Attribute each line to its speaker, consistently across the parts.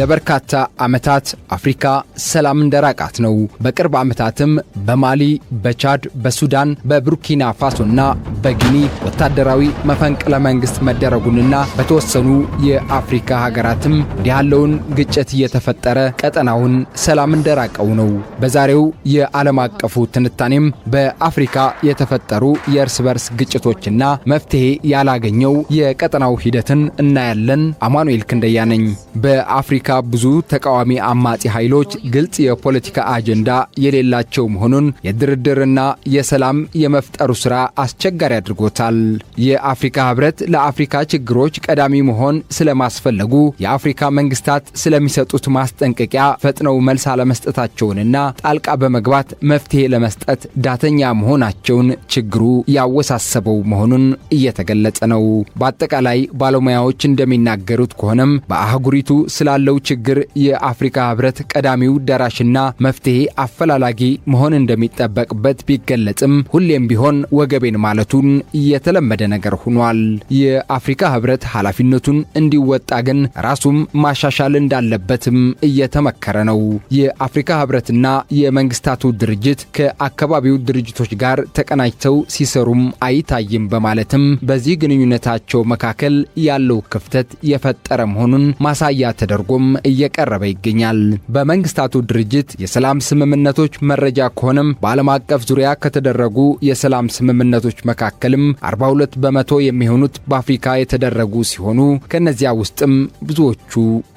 Speaker 1: ለበርካታ ዓመታት አፍሪካ ሰላም እንደራቃት ነው። በቅርብ ዓመታትም በማሊ፣ በቻድ፣ በሱዳን፣ በቡርኪና ፋሶና በጊኒ ወታደራዊ መፈንቅለ መንግስት መደረጉንና በተወሰኑ የአፍሪካ ሀገራትም ያለውን ግጭት እየተፈጠረ ቀጠናውን ሰላም እንደራቀው ነው። በዛሬው የዓለም አቀፉ ትንታኔም በአፍሪካ የተፈጠሩ የእርስ በርስ ግጭቶችና መፍትሄ ያላገኘው የቀጠናው ሂደትን እናያለን። አማኑኤል ክንደያ ነኝ። በአፍሪካ ብዙ ተቃዋሚ አማጺ ኃይሎች ግልጽ የፖለቲካ አጀንዳ የሌላቸው መሆኑን የድርድርና የሰላም የመፍጠሩ ሥራ አስቸጋሪ አድርጎታል። የአፍሪካ ህብረት ለአፍሪካ ችግሮች ቀዳሚ መሆን ስለማስፈለጉ የአፍሪካ መንግስታት ስለሚሰጡት ማስጠንቀቂያ ፈጥነው መልስ አለመስጠታቸውንና ጣልቃ በመግባት መፍትሄ ለመስጠት ዳተኛ መሆናቸውን ችግሩ ያወሳሰበው መሆኑን እየተገለጸ ነው። በአጠቃላይ ባለሙያዎች እንደሚናገሩት ከሆነም በአህጉሪቱ ስላለው ችግር የአፍሪካ ህብረት ቀዳሚው ደራሽና መፍትሄ አፈላላጊ መሆን እንደሚጠበቅበት ቢገለጽም ሁሌም ቢሆን ወገቤን ማለቱን የተለመደ ነገር ሆኗል። የአፍሪካ ህብረት ኃላፊነቱን እንዲወጣ ግን ራሱም ማሻሻል እንዳለበትም እየተመከረ ነው። የአፍሪካ ህብረትና የመንግስታቱ ድርጅት ከአካባቢው ድርጅቶች ጋር ተቀናጅተው ሲሰሩም አይታይም በማለትም በዚህ ግንኙነታቸው መካከል ያለው ክፍተት የፈጠረ መሆኑን ማሳያ ተደርጎም እየቀረበ ይገኛል። በመንግስታቱ ድርጅት የሰላም ስምምነቶች መረጃ ከሆነም በዓለም አቀፍ ዙሪያ ከተደረጉ የሰላም ስምምነቶች መካከልም 42% የሚሆኑት በአፍሪካ የተደረጉ ሲሆኑ ከነዚያ ውስጥም ብዙዎቹ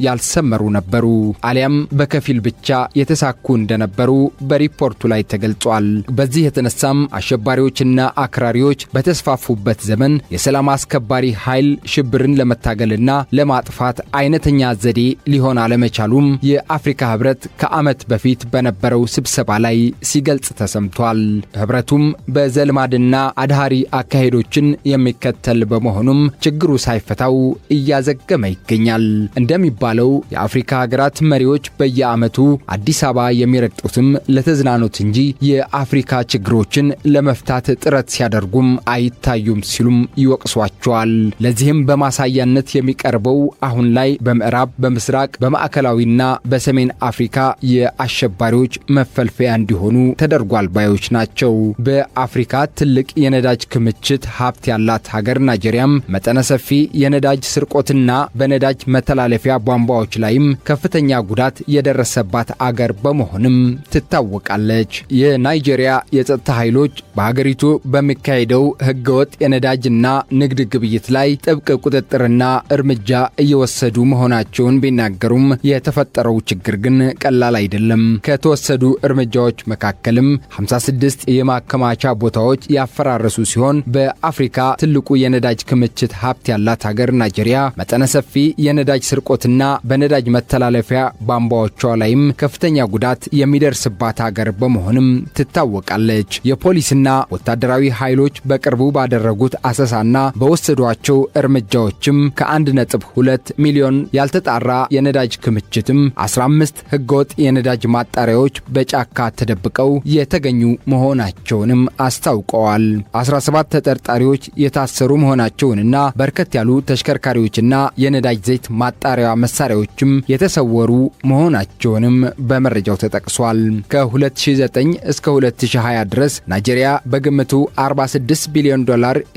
Speaker 1: ያልሰመሩ ነበሩ፣ አሊያም በከፊል ብቻ የተሳኩ እንደነበሩ በሪፖርቱ ላይ ተገልጿል። በዚህ የተነሳም አሸባሪዎችና አክራሪዎች በተስፋፉበት ዘመን የሰላም አስከባሪ ኃይል ሽብርን ለመታገልና ለማጥፋት አይነተኛ ዘዴ ሊሆን አለመቻሉም የአፍሪካ ህብረት ከዓመት በፊት በነበረው ስብሰባ ላይ ሲገልጽ ተሰምቷል። ህብረቱም በዘልማድና አድሃሪ አካሄዶችን የሚከተል በመሆኑም ችግሩ ሳይፈታው እያዘገመ ይገኛል። እንደሚባለው የአፍሪካ ሀገራት መሪዎች በየዓመቱ አዲስ አበባ የሚረግጡትም ለተዝናኖት እንጂ የአፍሪካ ችግሮችን ለመፍታት ጥረት ሲያደርጉም አይታዩም ሲሉም ይወቅሷቸዋል። ለዚህም በማሳያነት የሚቀርበው አሁን ላይ በምዕራብ፣ በምስራቅ፣ በማዕከላዊና በሰሜን አፍሪካ የአሸባሪዎች መፈልፈያ እንዲሆኑ ተደርጓል ባዮች ናቸው። በአፍሪካ ትልቅ የነዳጅ ክምችት ሀብት ያላት ሀገር ናይጄሪያም መጠነ ሰፊ የነዳጅ ስርቆትና በነዳጅ መተላለፊያ ቧንቧዎች ላይም ከፍተኛ ጉዳት የደረሰባት አገር በመሆንም ትታወቃለች። የናይጄሪያ የጸጥታ ኃይሎች በሀገሪቱ በሚካሄደው ህገወጥ የነዳጅና ንግድ ግብይት ላይ ጥብቅ ቁጥጥርና እርምጃ እየወሰዱ መሆናቸውን ቢናገሩም የተፈጠረው ችግር ግን ቀላል አይደለም። ከተወሰዱ እርምጃዎች መካከልም 56 የማከማቻ ቦታዎች ያፈራረሱ ሲሆን በአፍሪካ ትልቁ የነዳጅ ክምችት ሀብት ያላት ሀገር ናይጄሪያ መጠነ ሰፊ የነዳጅ ስርቆትና በነዳጅ መተላለፊያ ቧንቧዎቿ ላይም ከፍተኛ ጉዳት የሚደርስባት ሀገር በመሆንም ትታወቃለች። የፖሊስና ወታደራዊ ኃይሎች በቅርቡ ባደረጉት አሰሳና በወሰዷቸው እርምጃዎችም ከ1.2 ሚሊዮን ያልተጣራ የነዳጅ ክምችትም 15 ህገወጥ የነዳጅ ማጣሪያዎች በጫካ ተደብቀው የተገኙ መሆናቸውንም አስታውቀዋል። 17 ተጠርጣሪዎች የታሰሩ መሆናቸውንና በርከት ያሉ ተሽከርካሪዎችና የነዳጅ ዘይት ማጣሪያ መሳሪያዎችም የተሰወሩ መሆናቸውንም በመረጃው ተጠቅሷል። ከ2009 እስከ 2020 ድረስ ናይጄሪያ በግምቱ $46 ቢሊዮን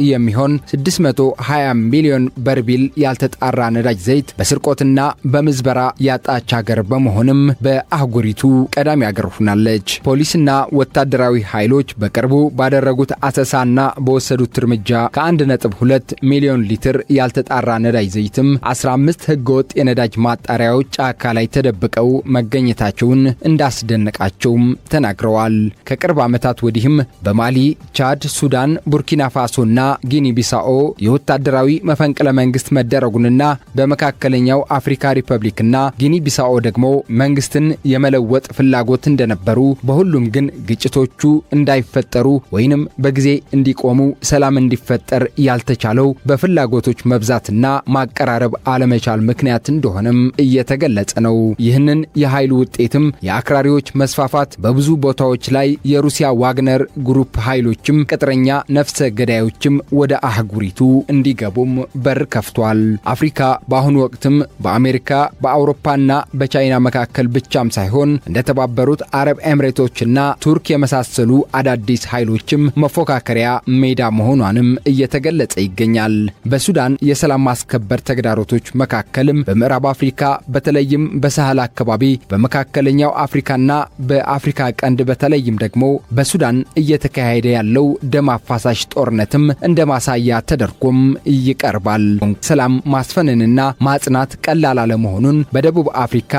Speaker 1: የሚሆን 620 ሚሊዮን በርሜል ያልተጣራ ነዳጅ ዘይት በስርቆትና በምዝበራ ያጣች ሀገር በመሆንም በአህጉሪቱ ቀዳሚ ሀገር ሆናለች። ፖሊስና ወታደራዊ ኃይሎች በቅርቡ ባደረጉት አሰሳና በወሰዱት እርምጃ ከ1.2 ሚሊዮን ሊትር ያልተጣራ ነዳጅ ዘይትም 15 ህገወጥ የነዳጅ ማጣሪያዎች ጫካ ላይ ተደብቀው መገኘታቸውን እንዳስደነቃቸውም ተናግረዋል። ከቅርብ ዓመታት ወዲህም በማሊ፣ ቻድ፣ ሱዳን፣ ቡርኪና ፋሶና ጊኒ ቢሳኦ የወታደራዊ መፈንቅለ መንግስት መደረጉንና በመካከለኛው አፍሪካ ሪፐብሊክና ጊኒ ቢሳኦ ደግሞ መንግስትን የመለወጥ ፍላጎት እንደነበሩ በሁሉም ግን ግጭቶቹ እንዳይፈጠሩ ወይንም በጊዜ እንዲቆሙ ሰላም እንዲፈጠር ያልተቻለው በፍላጎቶች መብዛትና ማቀራረብ አለመቻል ምክንያት እንደሆነም እየተገለጸ ነው። ይህንን የኃይል ውጤትም የአክራሪዎች መስፋፋት በብዙ ቦታዎች ላይ የሩሲያ ዋግነር ግሩፕ ኃይሎችም ቅጥረኛ ነፍሰ ገዳዮችም ወደ አህጉሪቱ እንዲገቡም በር ከፍቷል። አፍሪካ በአሁኑ ወቅትም በአሜሪካ በአውሮፓና በቻይና መካከል ብቻም ሳይሆን እንደ ተባበሩት አረብ ኤምሬቶችና ቱርክ የመሳሰሉ አዳዲስ ኃይሎችም መፎካከሪያ ሜዳ መሆኗንም እየተገለጸ ይገኛል። በሱዳን የሰላም ማስከበር ተግዳሮቶች መካከልም በምዕራብ አፍሪካ በተለይም በሳህል አካባቢ በመካከለኛው አፍሪካና በአፍሪካ ቀንድ በተለይም ደግሞ በሱዳን እየተካሄደ ያለው ደም አፋሳሽ ጦርነትም እንደ ማሳያ ተደርጎም ይቀርባል። ሰላም ማስፈንንና ማጽናት ቀላል አለመሆኑን በደቡብ አፍሪካ